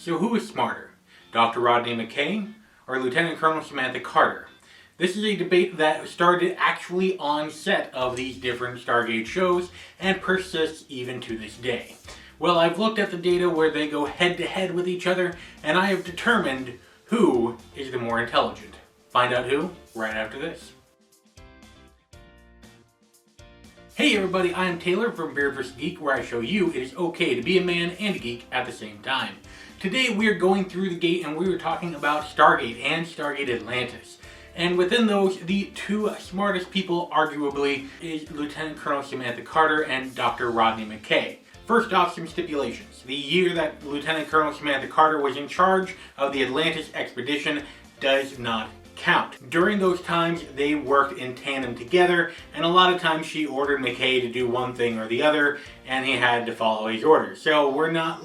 So who is smarter, Dr. Rodney McKay or Lieutenant Colonel Samantha Carter? This is a debate that started actually on set of these different Stargate shows and persists even to this day. Well, I've looked at the data where they go head to head with each other, and I have determined who is the more intelligent. Find out who right after this. Hey everybody, I'm Taylor from Beard vs. Geek, where I show you it is okay to be a man and a geek at the same time. Today we are going through the gate and we were talking about Stargate and Stargate Atlantis. And within those, the two smartest people arguably is Lieutenant Colonel Samantha Carter and Dr. Rodney McKay. First off, some stipulations. The year that Lieutenant Colonel Samantha Carter was in charge of the Atlantis expedition does not count. During those times, they worked in tandem together, and a lot of times she ordered McKay to do one thing or the other, and he had to follow his orders. So we're not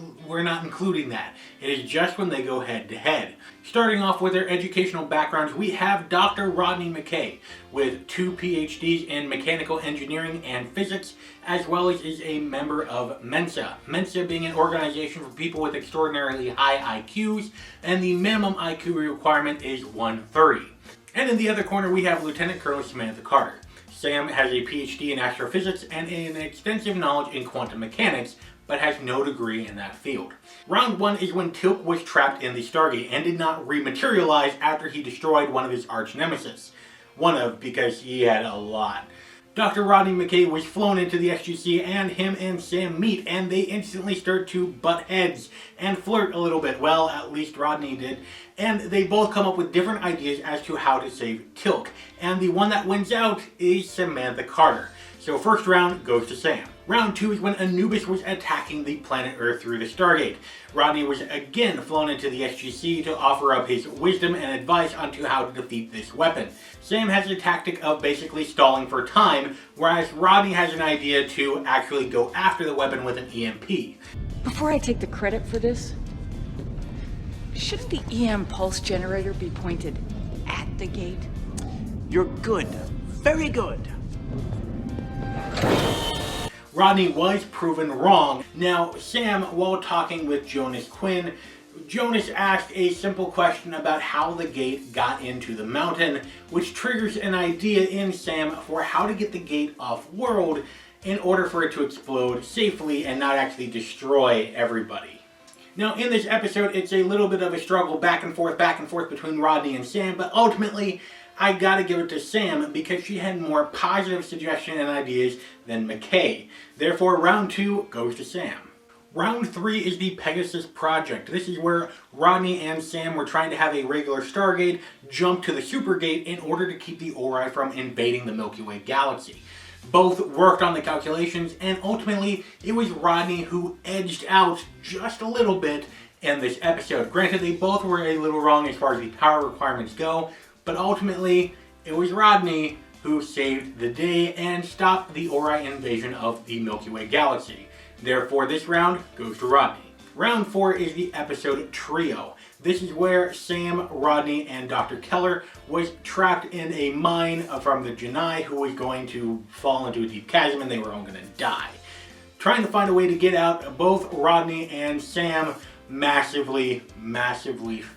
including that. It is just when they go head to head. Starting off with their educational backgrounds, we have Dr. Rodney McKay with 2 PhDs in mechanical engineering and physics, as well as is a member of Mensa. Mensa being an organization for people with extraordinarily high IQs, and the minimum IQ requirement is 130. And in the other corner, we have Lieutenant Colonel Samantha Carter. Sam has a PhD in astrophysics and an extensive knowledge in quantum mechanics, but has no degree in that field. Round 1 is when Teal'c was trapped in the Stargate and did not rematerialize after he destroyed one of his arch nemesis. Because he had a lot. Dr. Rodney McKay was flown into the SGC, and him and Sam meet, and they instantly start to butt heads and flirt a little bit. Well, at least Rodney did. And they both come up with different ideas as to how to save Teal'c. And the one that wins out is Samantha Carter. So first round goes to Sam. Round 2 is when Anubis was attacking the planet Earth through the Stargate. Rodney was again flown into the SGC to offer up his wisdom and advice onto how to defeat this weapon. Sam has a tactic of basically stalling for time, whereas Rodney has an idea to actually go after the weapon with an EMP. Before I take the credit for this, shouldn't the EM pulse generator be pointed at the gate? You're good. Very good. Rodney was proven wrong. Now, Sam, while talking with Jonas Quinn, Jonas asked a simple question about how the gate got into the mountain, which triggers an idea in Sam for how to get the gate off-world in order for it to explode safely and not actually destroy everybody. Now, in this episode, it's a little bit of a struggle back and forth between Rodney and Sam, but ultimately, I gotta give it to Sam because she had more positive suggestions and ideas than McKay. Therefore, round 2 goes to Sam. Round 3 is the Pegasus project. This is where Rodney and Sam were trying to have a regular Stargate jump to the Supergate in order to keep the Ori from invading the Milky Way galaxy. Both worked on the calculations, and ultimately, it was Rodney who edged out just a little bit in this episode. Granted, they both were a little wrong as far as the power requirements go, but ultimately, it was Rodney who saved the day and stopped the Ori invasion of the Milky Way galaxy. Therefore, this round goes to Rodney. Round 4 is the episode Trio. This is where Sam, Rodney, and Dr. Keller was trapped in a mine from the Janai who was going to fall into a deep chasm and they were all going to die. Trying to find a way to get out, both Rodney and Sam massively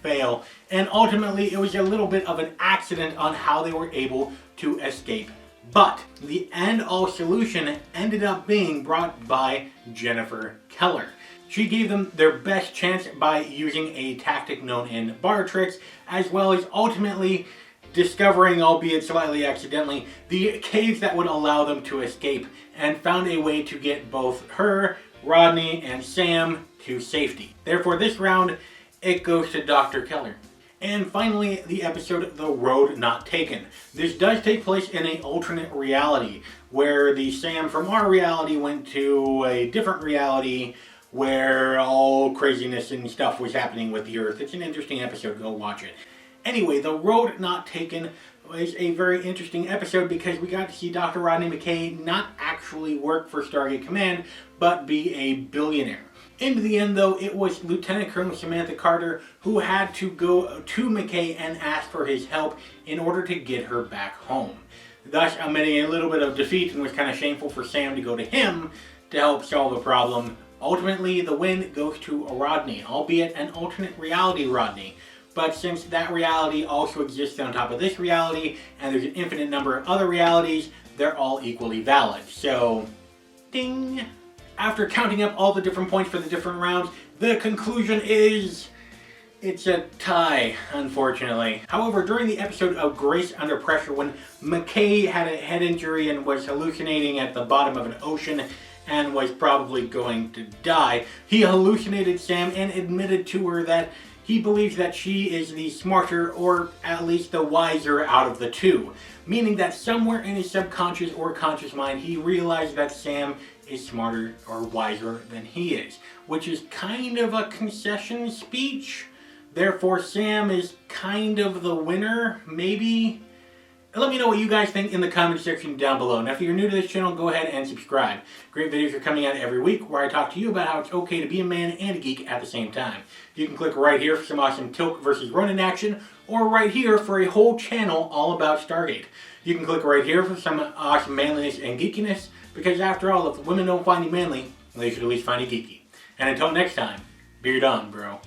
fail, and ultimately it was a little bit of an accident on how they were able to escape. But the end-all solution ended up being brought by Jennifer Keller. She gave them their best chance by using a tactic known in bar tricks, as well as ultimately discovering, albeit slightly accidentally, the caves that would allow them to escape, and found a way to get both her, Rodney, and Sam to safety. Therefore, this round, it goes to Dr. Keller. And finally, the episode The Road Not Taken. This does take place in an alternate reality, where the Sam from our reality went to a different reality where all craziness and stuff was happening with the Earth. It's an interesting episode, go watch it. Anyway, The Road Not Taken was a very interesting episode because we got to see Dr. Rodney McKay not actually work for Stargate Command, but be a billionaire. In the end, though, it was Lieutenant Colonel Samantha Carter who had to go to McKay and ask for his help in order to get her back home. Thus, admitting a little bit of defeat, and was kind of shameful for Sam to go to him to help solve the problem. Ultimately, the win goes to Rodney, albeit an alternate reality Rodney. But since that reality also exists on top of this reality, and there's an infinite number of other realities, they're all equally valid. So, ding! After counting up all the different points for the different rounds, the conclusion is... it's a tie, unfortunately. However, during the episode of Grace Under Pressure, when McKay had a head injury and was hallucinating at the bottom of an ocean and was probably going to die, he hallucinated Sam and admitted to her that he believes that she is the smarter, or at least the wiser, out of the two. Meaning that somewhere in his subconscious or conscious mind, he realized that Sam is smarter or wiser than he is. Which is kind of a concession speech. Therefore, Sam is kind of the winner, maybe? Let me know what you guys think in the comment section down below. Now, if you're new to this channel, go ahead and subscribe. Great videos are coming out every week where I talk to you about how it's okay to be a man and a geek at the same time. You can click right here for some awesome Tilk versus Ronon action, or right here for a whole channel all about Stargate. You can click right here for some awesome manliness and geekiness, because after all, if the women don't find you manly, they should at least find you geeky. And until next time, beard on, bro.